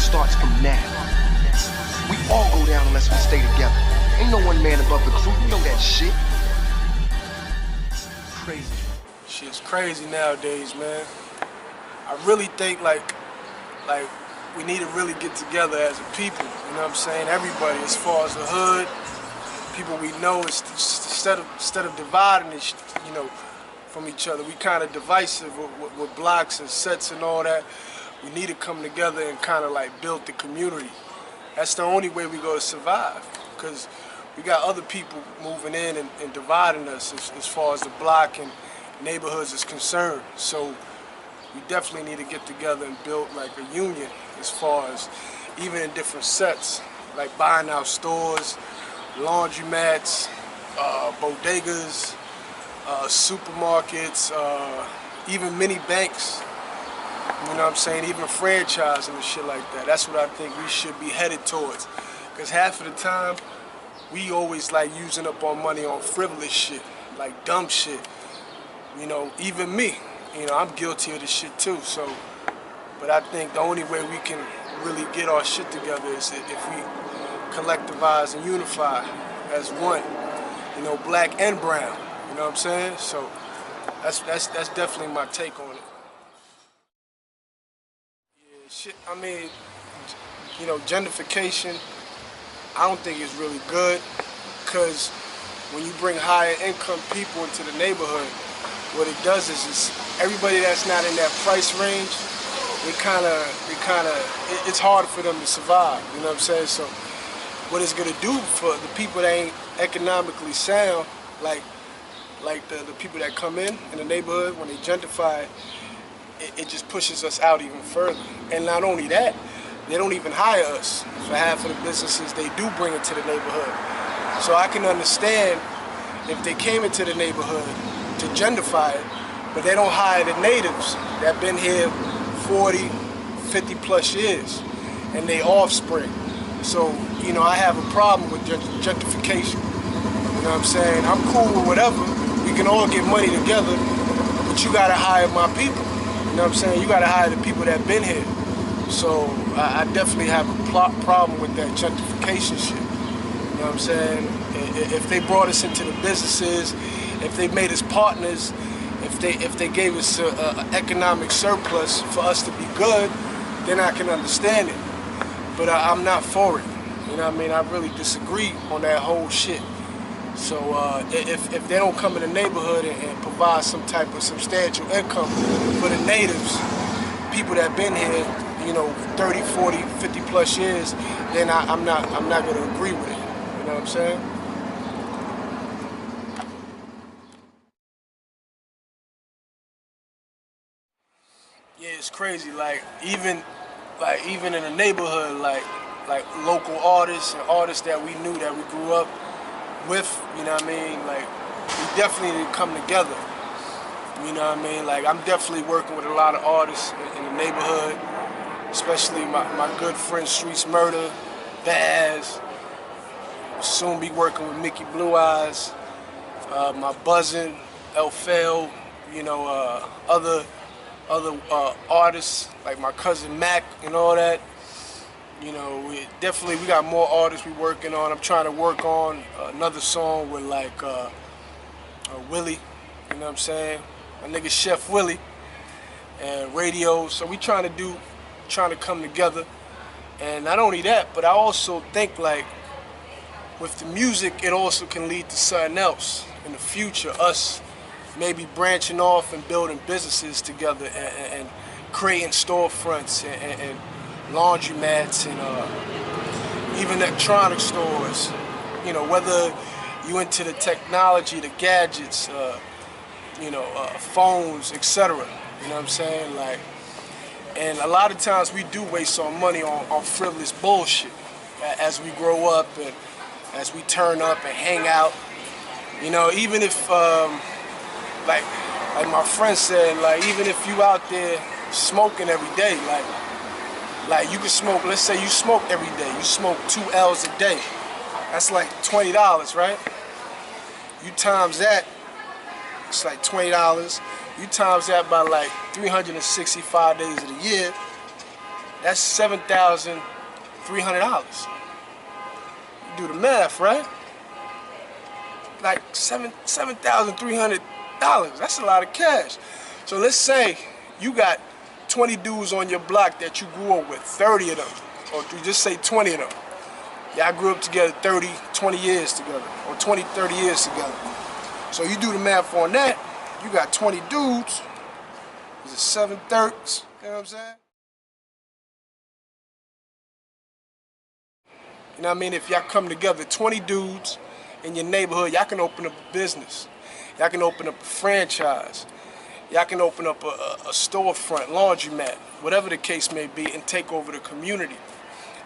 starts from now. We all go down unless we stay together. Ain't no one man above the crew, you know that shit. Crazy. Shit's crazy nowadays, man. I really think like we need to really get together as a people, you know what I'm saying? Everybody, as far as the hood, people we know, instead of dividing it, you know, from each other, we kind of divisive with blocks and sets and all that. We need to come together and kind of like build the community. That's the only way we go to survive, because we got other people moving in and dividing us as far as the block and neighborhoods is concerned. So we definitely need to get together and build like a union as far as even in different sets, like buying out stores, laundromats, bodegas, supermarkets, even mini banks, you know what I'm saying, even franchising and shit like that. That's what I think we should be headed towards. Because half of the time, we always like using up our money on frivolous shit, like dumb shit. You know, even me, you know, I'm guilty of this shit too, so. But I think the only way we can really get our shit together is if we collectivize and unify as one, you know, black and brown, you know what I'm saying? So that's definitely my take on it. Yeah, shit, I mean, you know, gentrification, I don't think it's really good, because when you bring higher income people into the neighborhood, what it does is everybody that's not in that price range, it's hard for them to survive, you know what I'm saying? So what it's gonna do for the people that ain't economically sound, like the people that come in the neighborhood, when they gentrify, it just pushes us out even further. And not only that, they don't even hire us for half of the businesses they do bring into the neighborhood. So I can understand if they came into the neighborhood to gentrify it, but they don't hire the natives that been here 40, 50 plus years, and they offspring. So, you know, I have a problem with gentrification. You know what I'm saying? I'm cool with whatever. We can all get money together, but you gotta hire my people. You know what I'm saying? You gotta hire the people that been here. So I definitely have a problem with that gentrification shit. You know what I'm saying? If they brought us into the businesses, if they made us partners, if they gave us an economic surplus for us to be good, then I can understand it. But I'm not for it. You know what I mean? I really disagree on that whole shit. So if they don't come in the neighborhood and provide some type of substantial income for the natives, people that been here, you know, 30, 40, 50 plus years, then I'm not gonna agree with it. You know what I'm saying? Yeah, it's crazy. Like even in the neighborhood, like local artists and artists that we knew, that we grew up with, you know what I mean? Like, we definitely need to come together. You know what I mean? Like, I'm definitely working with a lot of artists in the neighborhood, especially my good friend Streets Murder, Baz. Soon be working with Mickey Blue Eyes, my Buzzin', El Fail, you know, other artists like my cousin Mac and all that. You know, we got more artists we working on. I'm trying to work on another song with like Willie, you know what I'm saying? My nigga Chef Willie and Radio. So we trying to come together. And not only that, but I also think like with the music, it also can lead to something else in the future. Us maybe branching off and building businesses together and creating storefronts and laundromats and even electronic stores. You know, whether you into the technology, the gadgets, you know, phones, etc. You know what I'm saying? Like, and a lot of times we do waste our money on frivolous bullshit as we grow up and as we turn up and hang out. You know, even if like my friend said, like even if you out there smoking every day, like you can smoke, let's say you smoke every day, you smoke 2 L's a day. That's like $20, right? You times that, it's like $20. You times that by like 365 days of the year, That's $7,300. You do the math, right? Like $7,300. That's a lot of cash. So let's say you got 20 dudes on your block that you grew up with, 30 of them, or just say 20 of them. Y'all grew up together 20 years together, or 20, 30 years together. So you do the math on that, you got 20 dudes, is it 7 thirds, you know what I'm saying? You know what I mean? If y'all come together, 20 dudes in your neighborhood, y'all can open up a business. Y'all can open up a franchise. Y'all can open up a storefront, laundromat, whatever the case may be, and take over the community.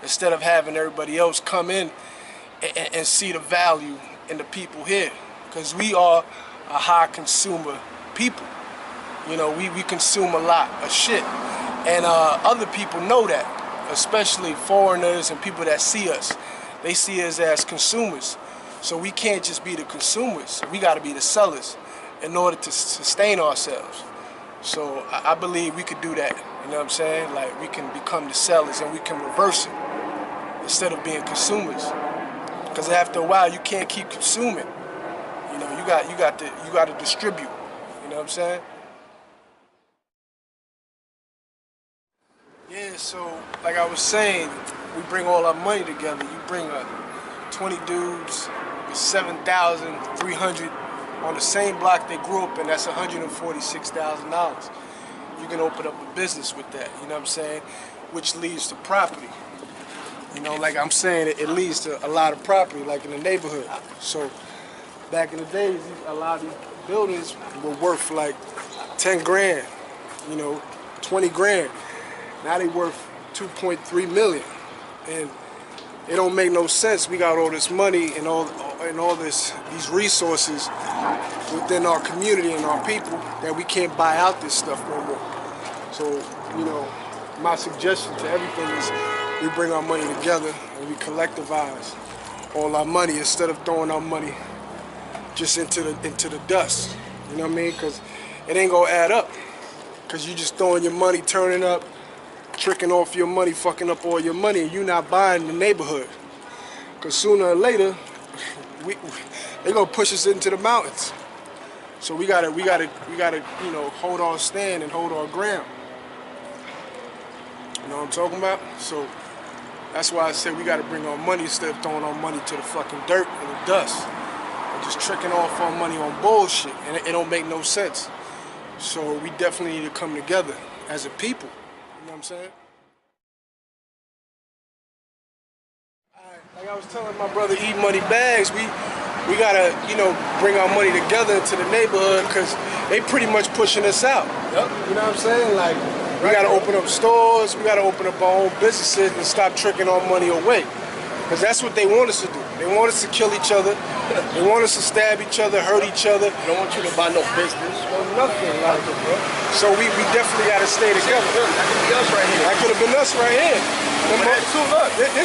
Instead of having everybody else come in and see the value in the people here. Because we are a high consumer people. You know, we consume a lot of shit. And other people know that, especially foreigners and people that see us. They see us as consumers. So we can't just be the consumers. We got to be the sellers in order to sustain ourselves. So I believe we could do that. You know what I'm saying? Like, we can become the sellers and we can reverse it instead of being consumers. Because after a while, you can't keep consuming. You know, you got to distribute. You know what I'm saying? Yeah. So like I was saying, we bring all our money together. You bring 20 dudes with $7,300 on the same block they grew up in. That's $146,000. You can open up a business with that. You know what I'm saying? Which leads to property. You know, like I'm saying, it leads to a lot of property, like in the neighborhood. So back in the days, a lot of these buildings were worth like 10 grand, you know, 20 grand. Now they worth 2.3 million. And it don't make no sense. We got all this money and all these resources within our community and our people that we can't buy out this stuff no more. So, you know, my suggestion to everything is we bring our money together and we collectivize all our money instead of throwing our money just into the dust. You know what I mean? Because it ain't gonna add up. Because you just throwing your money, turning up, tricking off your money, fucking up all your money, and you not buying the neighborhood. Because sooner or later, they gonna push us into the mountains. So we gotta, you know, hold our stand and hold our ground. You know what I'm talking about? So that's why I said we gotta bring our money instead of throwing our money to the fucking dirt and the dust. And just tricking off our money on bullshit, and it don't make no sense. So we definitely need to come together as a people. You know what I'm saying? Like I was telling my brother E Money Bags, we gotta, you know, bring our money together into the neighborhood because they pretty much pushing us out. Yep. You know what I'm saying? Like, we gotta open up stores, we gotta open up our own businesses and stop tricking our money away. Because that's what they want us to do. They want us to kill each other. They want us to stab each other, hurt each other. They don't want you to buy no business. No, nothing like it, bro. So we definitely gotta stay together. That could be us right here. That could have been us right here. This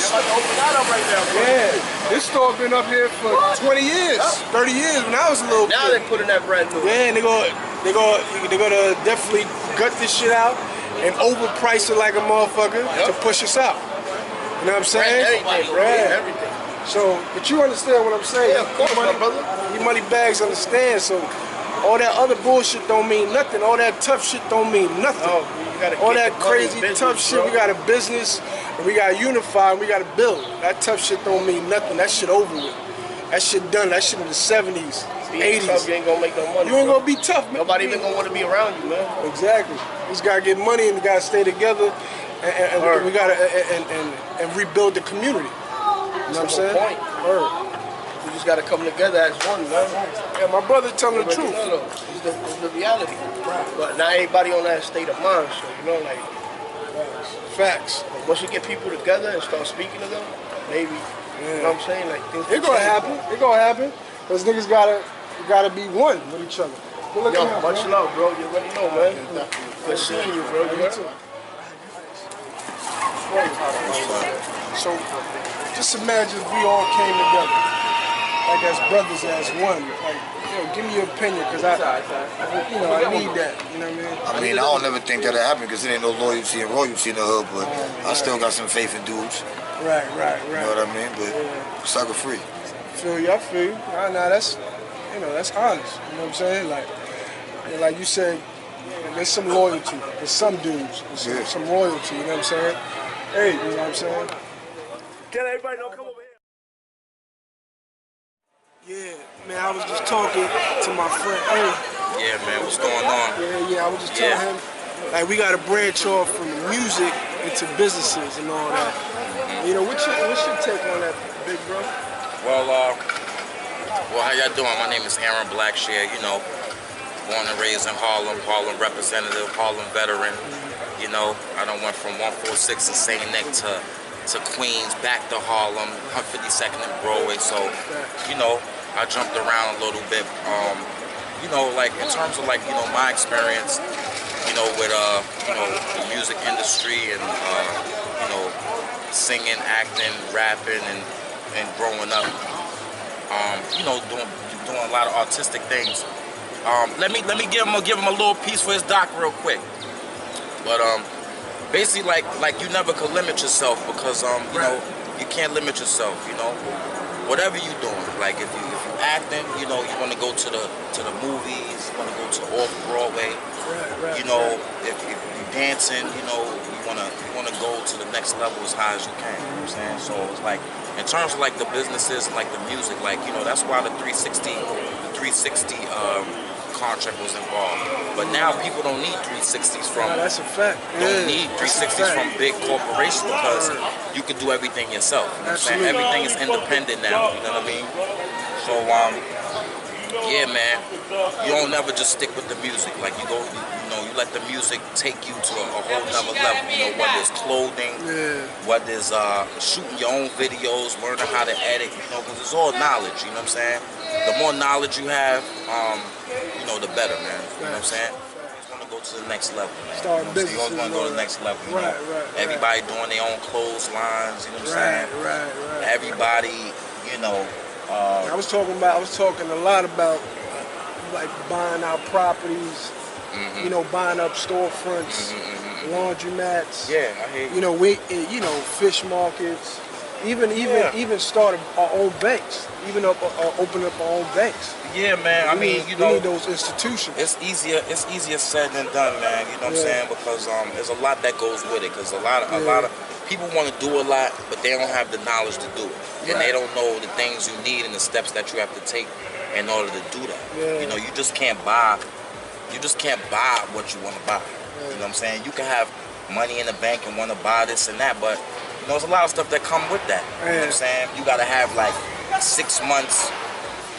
open that up right there, bro. Yeah, this store been up here for 20 years, 30 years when I was a little kid. Now they putting that brand new. Yeah, and they're gonna definitely gut this shit out and overprice it like a motherfucker to push us out. You know what I'm saying? Everything, bro. Everything. So, but you understand what I'm saying? Yeah, of course, my brother. You Money Bags understand. So, all that other bullshit don't mean nothing. All that tough shit don't mean nothing. Oh, you gotta all that crazy business, tough shit, we got a business, and we got to unify, and we got to build. That tough shit don't mean nothing. That shit over with. That shit done. That shit in the 70s, 80s. Tough, you ain't gonna make no money. You ain't gonna be tough, man. Nobody even gonna want to be around you, man. Exactly. We just gotta get money, and we gotta stay together, and we gotta and rebuild the community. You know what I'm saying? We just gotta come together as one, man. Yeah, my brother telling the truth. It's the reality. Right. But not everybody on that state of mind, so you know, like facts. Once you get people together and start speaking to them, maybe you know what I'm saying? Like things it gonna happen. It gonna happen. Cause niggas gotta be one with each other. Yo, much love, bro. You already know, man. Good seeing you, bro. You too. So just imagine if we all came together like as brothers, as one. Like, give me your opinion, cause I need that. You know what I mean? I mean, I don't ever think that'll happen because there ain't no loyalty and royalty in the hood, but I still got some faith in dudes. Right. You know what I mean? But sucker free. I feel you. Nah, that's honest. You know what I'm saying? Like you said, there's some loyalty. There's some dudes. There's some loyalty. You know what I'm saying? Hey, you know what I'm saying? Can everybody know? Come over here. Yeah, man. I was just talking to my friend. Hey. Yeah, man. What's going on? Yeah. I was just telling him, like, we got to branch off from music into businesses and all that. You know, what's your take on that, big bro? Well, how y'all doing? My name is Aaron Blackshear. You know, born and raised in Harlem, Harlem representative, Harlem veteran. You know, I done went from 146 in St. Nick to Queens, back to Harlem, 152nd and Broadway. So, you know, I jumped around a little bit. You know, like in terms of like, you know, my experience, you know, with you know, the music industry and you know, singing, acting, rapping, and growing up, you know, doing a lot of artistic things. Let me give him a little piece for his doc real quick. But basically, like you never could limit yourself because you know, you can't limit yourself. You know, whatever you doing, like if you acting, you know, you want to go to the movies, you want to go to off Broadway. You know, if you dancing, you know, you wanna go to the next level as high as you can. You know what I'm saying? So it's like in terms of like the businesses and like the music, like, you know, that's why the 360 contract was involved. But now people don't need 360s from. That's a fact. Don't need 360s from big corporations because you can do everything yourself. You know what I'm saying? Everything is independent now. You know what I mean? So yeah, man, you don't never just stick with the music. Like you know, you let the music take you to a whole nother level. You know, whether it's clothing, whether it's shooting your own videos, learning how to edit. You know, because it's all knowledge. You know what I'm saying? The more knowledge you have, you know, the better, man. You know what I'm saying? You want to go to the next level, man. Start business. You always want to go to the next level. You know? Everybody doing their own clotheslines. You know what I'm saying? Everybody, you know. I was talking a lot about like buying out properties, you know, buying up storefronts, laundromats. Yeah, I hear you. You know, fish markets, even started our own banks, even open up our own banks. Yeah, man. I mean, you know, we need those institutions. It's easier said than done, man. You know what I'm saying? Because there's a lot that goes with it. Because a lot of people want to do a lot, but they don't have the knowledge to do it, and they don't know the things you need and the steps that you have to take in order to do that. You know, you just can't buy what you want to buy. You know what I'm saying? You can have money in the bank and want to buy this and that, but you know, there's a lot of stuff that come with that. You know what I'm saying? You gotta have like 6 months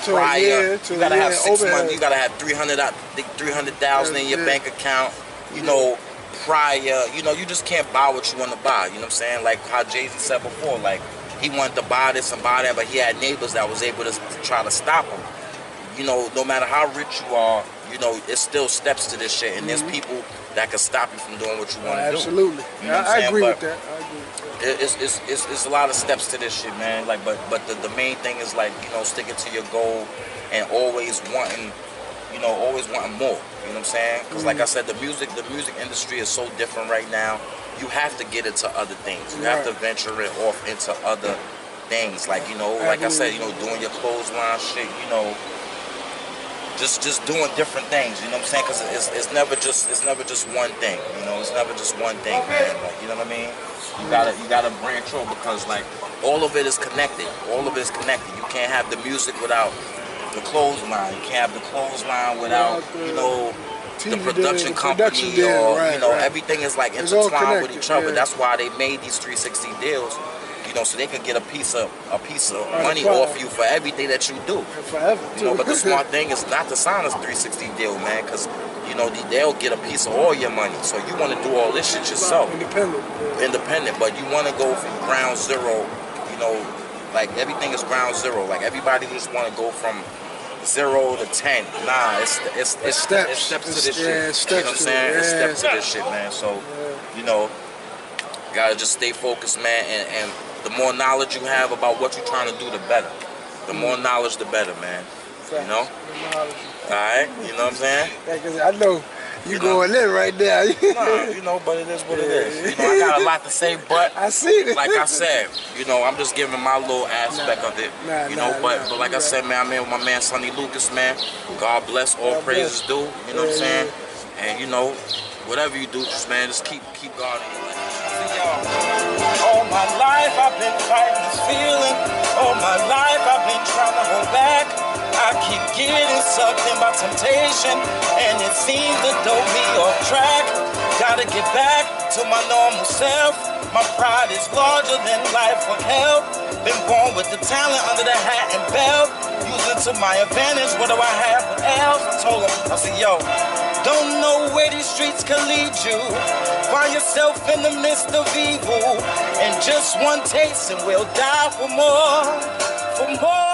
prior. You gotta have 6 months. You gotta have 300,000 in your bank account. You know, prior. You know, you just can't buy what you want to buy. You know what I'm saying? Like how Jay-Z said before, like he wanted to buy this and buy that, but he had neighbors that was able to try to stop him. You know, no matter how rich you are, you know, it's still steps to this shit, and there's people that can stop you from doing what you want to do. Absolutely. You know I agree with that. It's a lot of steps to this shit, man. Like, but the main thing is like, you know, sticking to your goal and always wanting more. You know what I'm saying? Because like I said, the music industry is so different right now. You have to get into other things. You have to venture it off into other things. Like, you know, like I said, you know, doing your clothesline shit. You know, just doing different things. You know what I'm saying? Because it's never just one thing. You know, it's never just one thing, man. Like, you know what I mean? You gotta branch out because like all of it is connected. All of it is connected. You can't have the music without the clothesline. You can't have the clothesline without, you know, the production company or you know, everything is like intertwined with each other. That's why they made these 360 deals. You know, so they could get a piece of money off you for everything that you do. Forever. You know, but the smart thing is not to sign a 360 deal, man, because you know they'll get a piece of all your money. So you want to do all this shit yourself. Independent, but you want to go from ground zero. You know, like everything is ground zero. Like everybody just want to go from 0 to 10. Nah, it's steps to this shit. You know what I'm saying? It's steps to this shit, man. So you know, you gotta just stay focused, man, and the more knowledge you have about what you're trying to do, the better. The more knowledge, the better, man. You know? Alright, you know what I'm saying? Yeah, 'cause I know you going in right there. Nah, you know, but it is what it is. You know, I got a lot to say, but I see it. like I said, you know, I'm just giving my little aspect of it. You know, but like I said, man, I'm in with my man Sunny Lucas, man. God bless, all praises due. You know what I'm saying? And you know, whatever you do, just man, just keep God in your life. All my life I've been fighting this feeling. All my life I've been trying to hold back. I keep getting sucked in by temptation, and it seems to dope me off track. Gotta get back to my normal self. My pride is larger than life would help. Been born with the talent under the hat and belt. Using to my advantage, what do I have else? I told him, I said, yo, don't know where these streets can lead you. Find yourself in the midst of evil. And just one taste and we'll die for more. For more.